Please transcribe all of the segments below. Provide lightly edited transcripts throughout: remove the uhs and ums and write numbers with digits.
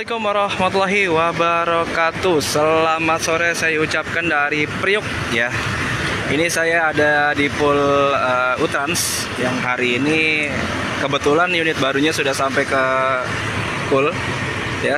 Assalamualaikum warahmatullahi wabarakatuh. Selamat sore saya ucapkan dari Priok ya. Ini saya ada di pool Utrans yang hari ini kebetulan unit barunya sudah sampai ke pool ya.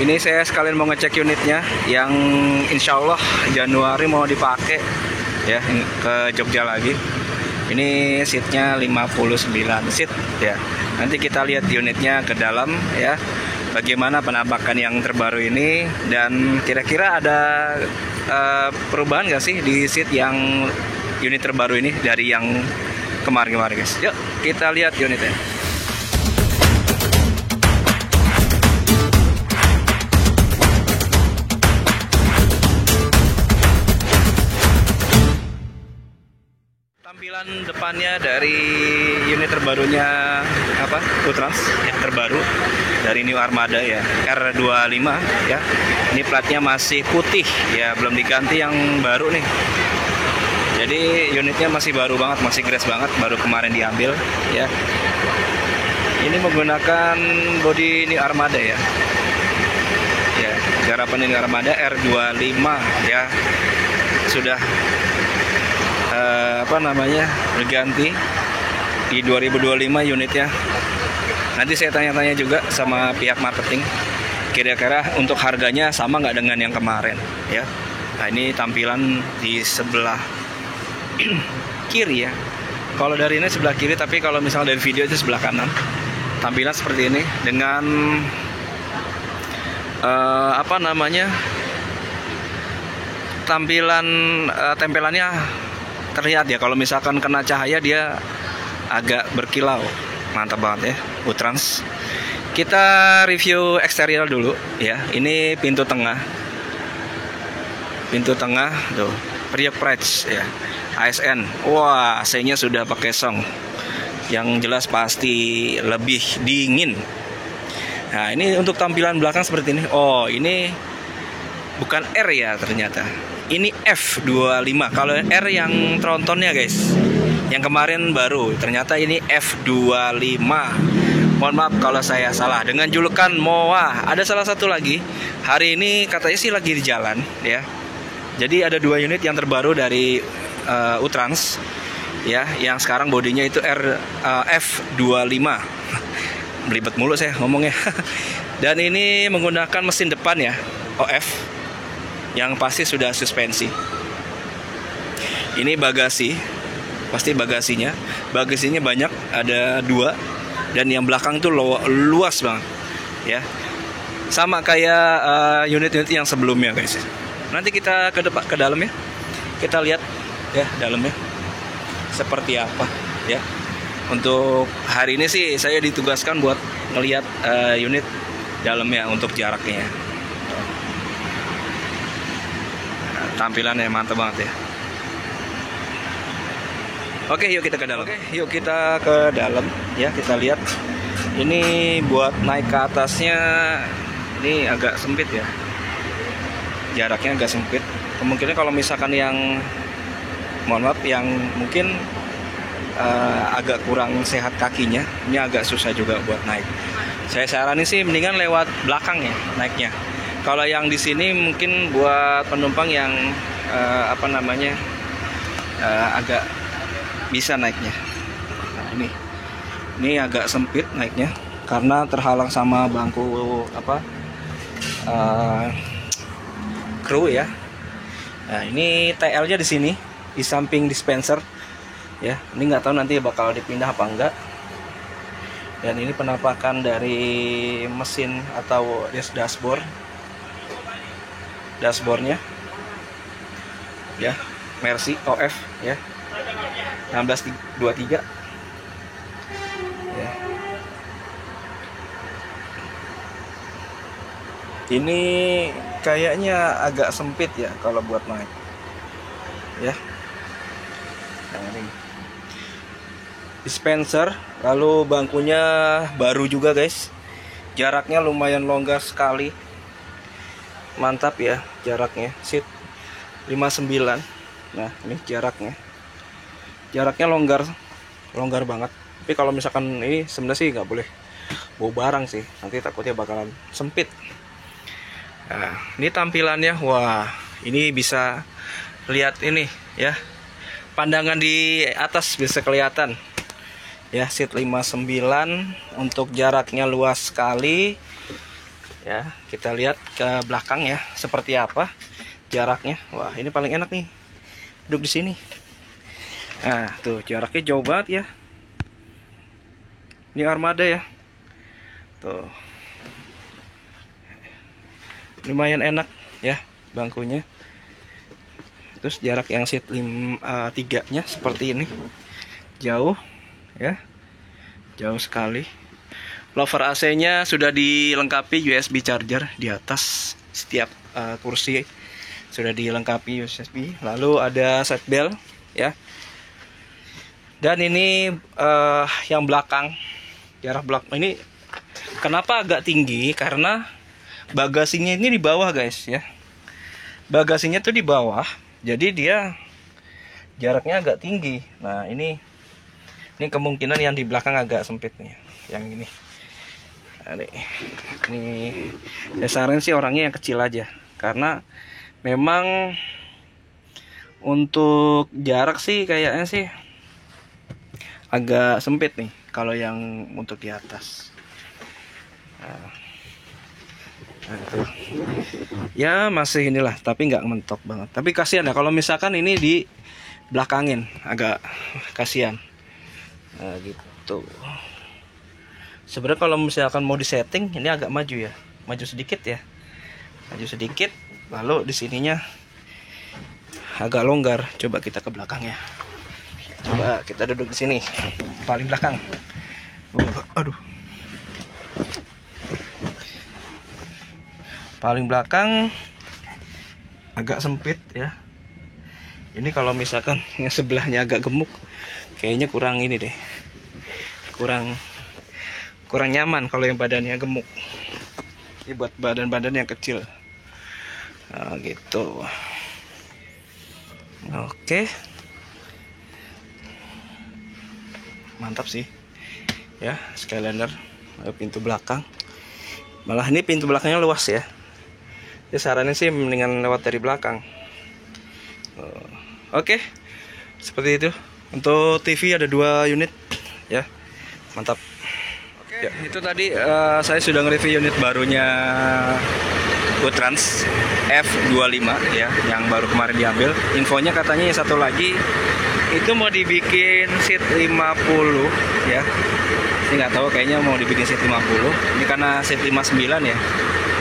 Ini saya sekalian mau ngecek unitnya yang insya Allah Januari mau dipakai ya ke Jogja lagi. Ini seatnya 59 seat ya. Nanti kita lihat unitnya ke dalam ya. Bagaimana penampakan yang terbaru ini dan kira-kira ada perubahan nggak sih di seat yang unit terbaru ini dari yang kemarin-kemarin guys. Yuk kita lihat unitnya. Tampilan depannya dari unit terbarunya Utrans yang terbaru dari New Armada ya, R25 ya. Ini platnya masih putih ya, belum diganti yang baru nih. Jadi unitnya masih baru banget, masih fresh banget, baru kemarin diambil ya. Ini menggunakan bodi New Armada ya. Ya, garapan New Armada R25 ya. Sudah berganti di 2025 unitnya. Nanti saya tanya-tanya juga sama pihak marketing kira-kira untuk harganya sama nggak dengan yang kemarin ya. Nah ini tampilan di sebelah kiri ya. Kalau dari ini sebelah kiri, tapi kalau misalnya dari video itu sebelah kanan. Tampilan seperti ini dengan tampilan tempelannya terlihat ya, kalau misalkan kena cahaya dia agak berkilau. Mantap banget ya Utrans. Kita review eksterior dulu ya. Ini pintu tengah tuh Priok Preds ya, ASN. Wah, AC-nya sudah pakai song yang jelas pasti lebih dingin. Nah ini untuk tampilan belakang seperti ini. Oh ini bukan R ya ternyata. Ini F25. Kalau R yang trontonnya guys, yang kemarin baru. Ternyata ini F25. Mohon maaf kalau saya salah dengan julukan MOA. Ada salah satu lagi. Hari ini katanya sih lagi di jalan ya. Jadi ada dua unit yang terbaru dari Utrans ya, yang sekarang bodinya itu F25. Belibet mulu saya ngomongnya. Dan ini menggunakan mesin depan ya, OF. Yang pasti sudah suspensi. Ini bagasi, pasti bagasinya banyak, ada dua, dan yang belakang itu luas banget ya, sama kayak unit-unit yang sebelumnya guys. Nanti kita ke dalam ya, kita lihat ya dalamnya seperti apa ya. Untuk hari ini sih saya ditugaskan buat ngelihat unit dalamnya untuk jaraknya. Tampilannya mantap banget ya. Oke, yuk kita ke dalam. Ya, kita lihat. Ini buat naik ke atasnya ini agak sempit ya. Jaraknya agak sempit. Kemungkinan kalau misalkan yang yang mungkin agak kurang sehat kakinya, ini agak susah juga buat naik. Saya saranin sih mendingan lewat belakang ya naiknya. Kalau yang di sini mungkin buat penumpang yang agak bisa naiknya. Nah, ini agak sempit naiknya karena terhalang sama bangku kru ya. Nah, ini TL-nya di sini di samping dispenser ya. Ini nggak tahu nanti bakal dipindah apa enggak. Dan ini penampakan dari mesin atau dashboardnya ya, Mercy OF ya, 1623 ya. Ini kayaknya agak sempit ya kalau buat naik ya. Nah, ini dispenser, lalu bangkunya baru juga guys, jaraknya lumayan longgar sekali. Mantap ya jaraknya, seat 59. Nah ini jaraknya longgar banget. Tapi kalau misalkan ini sebenarnya sih nggak boleh bawa barang sih, nanti takutnya bakalan sempit. Nah, ini tampilannya, wah ini bisa lihat ini ya, pandangan di atas bisa kelihatan ya. Seat 59 untuk jaraknya luas sekali ya. Kita lihat ke belakang ya, seperti apa jaraknya. Wah ini paling enak nih duduk di sini. Nah tuh jaraknya jauh banget ya. Ini armada ya, tuh lumayan enak ya bangkunya. Terus jarak yang seat 3 nya seperti ini, jauh ya, jauh sekali. Lover AC nya sudah dilengkapi USB charger di atas setiap kursi, sudah dilengkapi USB. Lalu ada seat belt ya. Dan ini yang belakang, jarak belakang ini kenapa agak tinggi, karena bagasinya ini di bawah guys ya. Bagasinya tuh di bawah, jadi dia jaraknya agak tinggi. Nah ini kemungkinan yang di belakang agak sempit nih, yang ini. Nah, ini saya saran sih orangnya yang kecil aja, karena memang untuk jarak sih kayaknya sih agak sempit nih kalau yang untuk di atas. Nah, itu. Ya masih inilah, tapi nggak mentok banget. Tapi kasihan ya kalau misalkan ini di belakangin, agak kasihan. Nah, gitu. Sebenarnya kalau misalkan mau disetting, ini agak maju ya, maju sedikit ya, maju sedikit. Lalu di sininya agak longgar. Coba kita ke belakang ya. Coba kita duduk di sini, paling belakang. Aduh. Paling belakang agak sempit ya. Ini kalau misalkan yang sebelahnya agak gemuk, kayaknya kurang ini deh, kurang nyaman kalau yang badannya gemuk. Ini buat badan-badan yang kecil. Nah, gitu. Oke, mantap sih ya, Skyliner. Pintu belakang, malah ini pintu belakangnya luas ya. Ya sarannya sih mendingan lewat dari belakang. Oke, seperti itu. Untuk TV ada 2 unit ya, mantap. Oke, ya. Itu tadi saya sudah nge-review unit barunya GoTrans F25 ya, yang baru kemarin diambil. Infonya katanya yang satu lagi itu mau dibikin seat 50 ya. Ini nggak tahu, kayaknya mau dibikin seat 50. Ini karena seat 59 ya.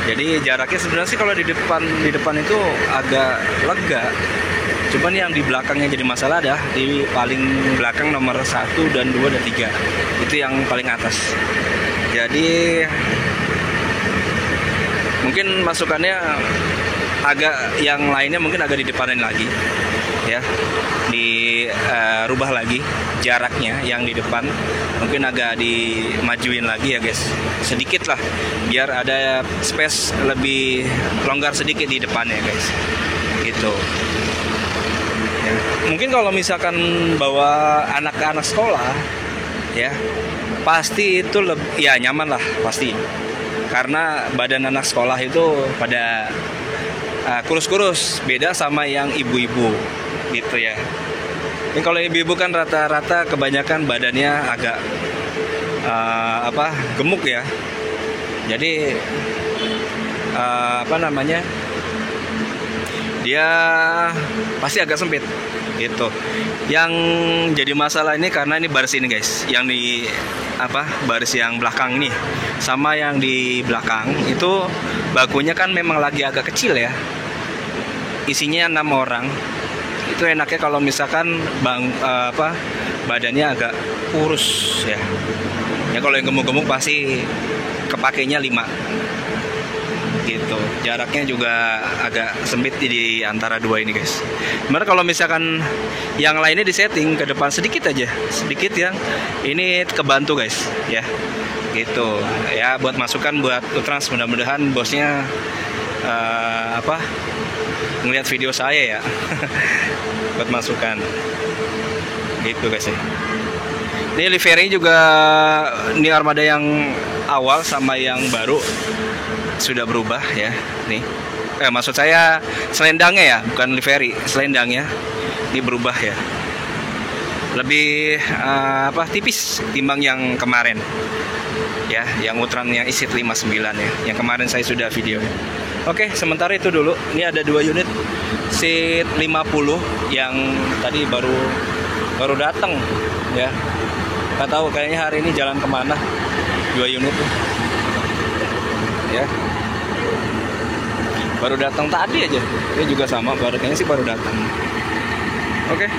Jadi jaraknya sebenarnya sih kalau di depan itu agak lega. Cuman yang di belakangnya jadi masalah dah. Di paling belakang nomor 1 dan 2 dan 3. Itu yang paling atas. Jadi mungkin masukannya agak, yang lainnya mungkin agak di depanin lagi ya. Rubah lagi jaraknya, yang di depan mungkin agak dimajuin lagi ya guys, sedikit lah, biar ada space lebih longgar sedikit di depannya guys, gitu ya. Mungkin kalau misalkan bawa anak-anak sekolah ya, pasti itu ya nyaman lah pasti, karena badan anak sekolah itu pada kurus-kurus, beda sama yang ibu-ibu gitu ya. Ini kalau ibu-ibu kan rata-rata kebanyakan badannya agak gemuk ya. Jadi dia pasti agak sempit gitu. Yang jadi masalah ini karena ini baris ini guys, yang di baris yang belakang ini sama yang di belakang itu bakunya kan memang lagi agak kecil ya. Isinya 6 orang. Itu enaknya kalau misalkan badannya agak kurus ya. Ya kalau yang gemuk-gemuk pasti kepakainya 5 gitu. Jaraknya juga agak sempit di antara 2 ini guys. Sebenarnya kalau misalkan yang lainnya disetting ke depan sedikit aja, sedikit yang ini kebantu guys ya. Gitu ya, buat masukan buat GoTrans, mudah-mudahan bosnya ngelihat video saya ya buat masukan gitu guys ya. Ini livery juga, ini armada yang awal sama yang baru sudah berubah ya. Nih, maksud saya selendangnya ya, bukan livery, selendangnya ini berubah ya. Lebih tipis timbang yang kemarin. Ya, yang Utran yang Isit 59 ya. Yang kemarin saya sudah video. Oke, sementara itu dulu. Ini ada 2 unit Seat 50 yang tadi baru datang ya. Nggak tahu kayaknya hari ini jalan kemana 2 unit tuh. Ya. Baru datang tadi aja. Ini juga sama, kayaknya sih baru datang. Oke.